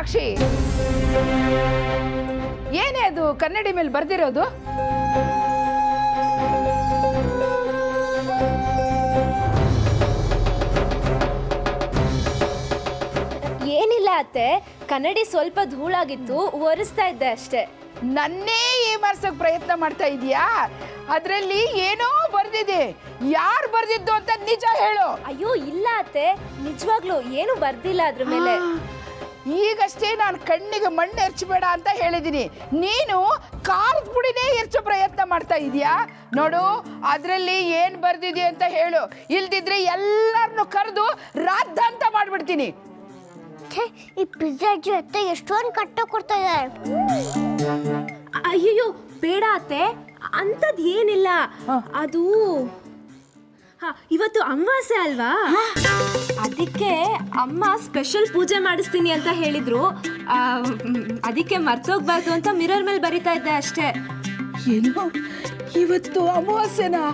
ಸಾಕ್ಷಿ, ಏನೇ ಅದು ಕನ್ನಡಿ ಮೇಲೆ ಬರ್ದಿರೋದು? ಏನಿಲ್ಲ ಅತ್ತೆ, ಕನ್ನಡಿ ಸ್ವಲ್ಪ ಧೂಳಾಗಿತ್ತು, ಒರೆಸ್ತಾ ಇದ್ದೆ ಅಷ್ಟೇ. ನನ್ನೇ ಏಮಾರ್ಸೋಕೆ ಪ್ರಯತ್ನ ಮಾಡ್ತಾ ಇದೀಯಾ? ಅದರಲ್ಲಿ ಏನೋ ಬರ್ದಿದೆ, ಯಾರು ಬರ್ದಿದ್ದು ಅಂತ ನಿಜ ಹೇಳು. ಅಯ್ಯೋ ಇಲ್ಲ ಅತ್ತೆ, ನಿಜವಾಗ್ಲೂ ಏನು ಬರ್ದಿಲ್ಲ ಅದ್ರ ಮೇಲೆ. ಈಗಷ್ಟೇ ನಾನು ಕಣ್ಣಿಗೆ ಮಣ್ಣು ಎರ್ಚಬೇಡ ಅಂತ ಹೇಳಿದ್ದೀನಿ, ನೀನು ಖಾರದ ಪುಡಿನೇ ಎರ್ಚೋ ಪ್ರಯತ್ನ ಮಾಡ್ತಾ ಇದೀಯಾ. ನೋಡು, ಅದರಲ್ಲಿ ಏನು ಬರ್ದಿದೆ ಅಂತ ಹೇಳು, ಇಲ್ದಿದ್ರೆ ಎಲ್ಲರನ್ನು ಕರೆದು ರಾದ್ದ ಅಂತ ಮಾಡ್ಬಿಡ್ತೀನಿ. ಈ ಪಿಜ್ಜಾ ಅಜ್ಜಿ ಅತ್ತೆ ಎಷ್ಟೊಂದು ಕಟ್ಟ ಕೊಡ್ತಾ ಇದ್ದಾರೆ. ಅಯ್ಯಯ್ಯೋ ಬೇಡ ಅತ್ತೆ, ಅಂಥದ್ದು ಏನಿಲ್ಲ. ಅದು ಇವತ್ತು ಅಮಾವಾಸ್ಯೆ ಅಲ್ವಾ, ಅದಕ್ಕೆ ಅಮ್ಮ ಸ್ಪೆಷಲ್ ಪೂಜೆ ಮಾಡಿಸ್ತೀನಿ ಅಂತ ಹೇಳಿದ್ರು. ಅದಕ್ಕೆ ಮರ್ತೋಗ್ಬಾರ್ದು ಅಂತ ಮಿರರ್ ಮೇಲೆ ಬರಿತಾ ಇದ್ದೆ ಅಷ್ಟೇ. ಏನು ಇವತ್ತು ಅಮಾವಾಸ್ಯೆನಾ?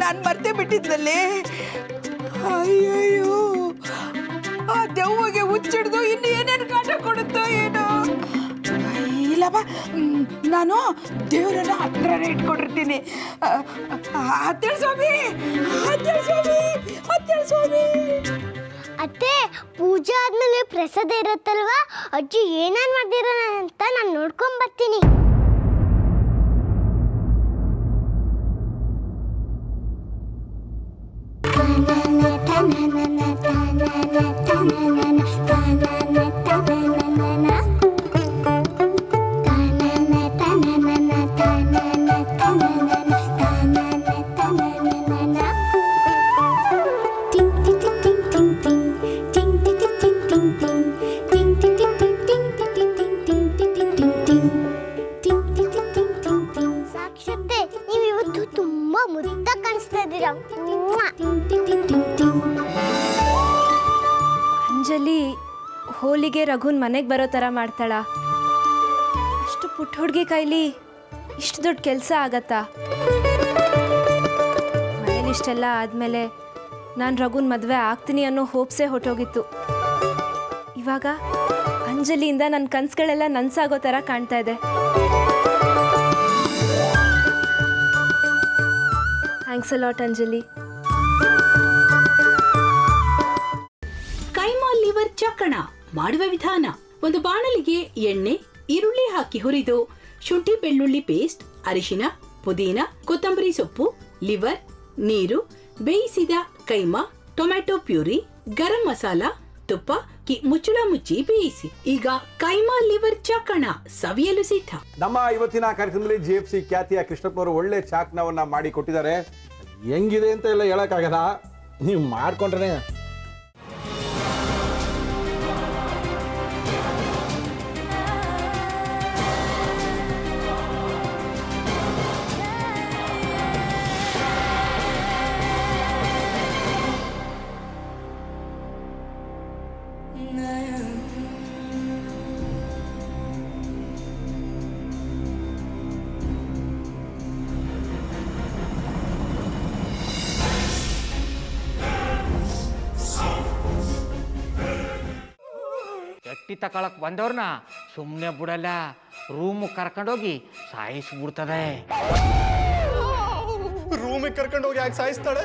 ನಾನು ಮರ್ತೇ ಬಿಟ್ಟಿದ್ದಲ್ಲಿ. ಅಯ್ಯಯ್ಯೋ, ಆ ದೆವ್ವಗೆ ಹುಚ್ಚಿಡ್ದು ಇನ್ನು ಏನೇನು ಕಾಟ ಕೊಡುತ್ತೋ ಏನೋ. ಇಲ್ಲಪ್ಪ, ನಾನು ದೇವರನ್ನ ಹತ್ರನೇ ಇಟ್ಕೊಂಡಿರ್ತೀನಿ. ಹತ್ತೇಳು ಸ್ವಾಮಿ, ಹತ್ತೇಳು ಸ್ವಾಮಿ, ಹತ್ತೇಳು ಸ್ವಾಮಿ. ಅತ್ತೆ, ಪೂಜೆ ಆದ್ಮೇಲೆ ಪ್ರಸಾದ ಇರುತ್ತಲ್ವಾ, ಅಜ್ಜಿ ಏನೇನು ಮಾಡ್ದಿರ ಅಂತ ನಾನು ನೋಡ್ಕೊಂಡ್ ಬರ್ತೀನಿ. ಸಾಕ್ಷತೆ, ನೀವು ಇವತ್ತು ತುಂಬಾ ಮುದ್ದಾಗಿ ಕಾಣಿಸ್ತಾ ಇದ್ದೀರಾ. ಅಂಜಲಿ ಹೋಲಿಗೆ ರಘುನ್ ಮನೆಗೆ ಬರೋ ಥರ ಮಾಡ್ತಾಳ. ಅಷ್ಟು ಪುಟ್ಟ ಹುಡುಗಿ ಕೈಲಿ ಇಷ್ಟು ದೊಡ್ಡ ಕೆಲಸ ಆಗತ್ತಾ? ಮನೇಲಿ ಇಷ್ಟೆಲ್ಲ ಆದಮೇಲೆ ನಾನು ರಘುನ್ ಮದುವೆ ಆಗ್ತೀನಿ ಅನ್ನೋ ಹೋಪ್ಸೇ ಹೊಟ್ಟೋಗಿತ್ತು. ಇವಾಗ ಅಂಜಲಿಯಿಂದ ನನ್ನ ಕನಸುಗಳೆಲ್ಲ ನನಸಾಗೋ ಥರ ಕಾಣ್ತಾ ಇದೆ. Thanks a lot Anjali. Keema liver ಚಕ್ಕಣ ಮಾಡುವ ವಿಧಾನ: ಒಂದು ಬಾಣಲಿಗೆ ಎಣ್ಣೆ, ಈರುಳ್ಳಿ ಹಾಕಿ ಹುರಿದು ಶುಂಠಿ ಬೆಳ್ಳುಳ್ಳಿ ಪೇಸ್ಟ್, ಅರಿಶಿನ, ಪುದೀನ, ಕೊತ್ತಂಬರಿ ಸೊಪ್ಪು, ಲಿವರ್, ನೀರು, ಬೇಯಿಸಿದ ಕೈಮಾ, ಟೊಮ್ಯಾಟೊ ಪ್ಯೂರಿ, ಗರಂ ಮಸಾಲ, ತುಪ್ಪ ಮುಚ್ಚಳ ಮುಚ್ಚಿ ಬೇಯಿಸಿ. ಈಗ ಕೈಮಾ ಲಿವರ್ ಚಾಕಣ ಸವಿಯಲು ಸಿದ್ಧ. ನಮ್ಮ ಇವತ್ತಿನ ಕಾರ್ಯಕ್ರಮದಲ್ಲಿ GFC ಖ್ಯಾತಿಯ ಕೃಷ್ಣಪ್ಪ ಅವರು ಒಳ್ಳೆ ಚಾಕ್ನವನ್ನ ಮಾಡಿ ಕೊಟ್ಟಿದ್ದಾರೆ. ಹೆಂಗಿದೆ ಅಂತ ಎಲ್ಲ ಹೇಳಕ್ಕಾಗಲ್ಲ, ನೀವು ಮಾಡ್ಕೊಂಡ್ರೆ. ಎಟ್ಟಿ ತಕೊಳಕ್ ಬಂದವ್ರನ್ನ ಸುಮ್ಮನೆ ಬಿಡಲ್ಲ, ರೂಮ್ ಕರ್ಕೊಂಡೋಗಿ ಸಾಯಿಸ್ಬಿಡ್ತದೆ. ರೂಮಿಗೆ ಕರ್ಕೊಂಡೋಗಿ ಯಾಕೆ ಸಾಯಿಸ್ತಾಳೆ?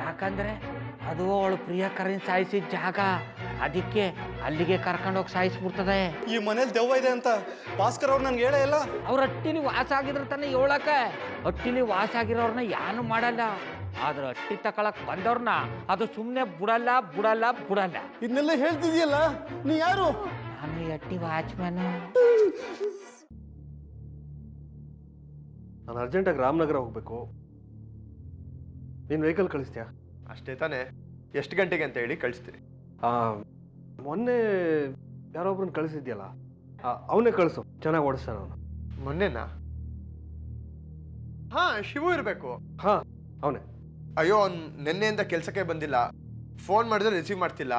ಯಾಕಂದ್ರೆ ಅದು ಅವಳು ಪ್ರಿಯಕರನ್ ಸಾಯಿಸಿದ ಜಾಗ, ಅದಕ್ಕೆ ಅಲ್ಲಿಗೆ ಕರ್ಕೊಂಡೋಗಿ ಸಾಯಿಸ್ಬಿಡ್ತದೆ. ಈ ಮನೇಲಿ ದೆವ್ವ ಇದೆ ಅಂತ ಭಾಸ್ಕರ್ ಅವ್ರು ನನ್ಗೆ ಹೇಳೇ ಇಲ್ಲ. ಅವ್ರ ಹಟ್ಟಿಲಿ ವಾಸ ಆಗಿದ್ರೆ ತಾನೆ ಹೇಳಕ. ಹಟ್ಟಿಲಿ ವಾಸ ಆಗಿರೋರ್ನ ಯಾನು ಮಾಡಲ್ಲ, ಆದ್ರೆ ಹಟ್ಟಿ ತಕೊಳಕ್ ಬಂದವ್ರನ್ನ ಅದು ಸುಮ್ಮನೆ ಬಿಡಲ್ಲ ಬಿಡಲ್ಲ ಬಿಡಲ್ಲ. ಇದನ್ನೆಲ್ಲ ಹೇಳ್ತಿದ್ಯಲ್ಲ, ನೀ ಯಾರು? ನಾನು ಈ ಹಟ್ಟಿ ವಾಚ್ಮ್ಯಾನು. ನಾನು ಅರ್ಜೆಂಟಾಗಿ ರಾಮನಗರ ಹೋಗ್ಬೇಕು. ನೀನು ವೆಹಿಕಲ್ ಕಳಿಸ್ತೀಯಾ? ಅಷ್ಟೇ ತಾನೆ, ಎಷ್ಟು ಗಂಟೆಗೆ ಅಂತ ಹೇಳಿ ಕಳಿಸ್ತೀನಿ. ಮೊನ್ನೆ ಯಾರೊಬ್ರನ್ನ ಕಳಿಸಿದ್ಯಲ್ಲ, ಅವನೇ ಕಳಿಸು, ಚೆನ್ನಾಗಿ ಓಡಿಸ್ತಾನೆ ಅವನು. ಮೊನ್ನೆನಾ? ಹಾ, ಶಿವು ಇರಬೇಕು. ಹಾ, ಅವನೇ. ಅಯ್ಯೋ, ಅವ್ನು ನಿನ್ನೆಯಿಂದ ಕೆಲಸಕ್ಕೆ ಬಂದಿಲ್ಲ, ಫೋನ್ ಮಾಡಿದ್ರೆ ರಿಸೀವ್ ಮಾಡ್ತಿಲ್ಲ.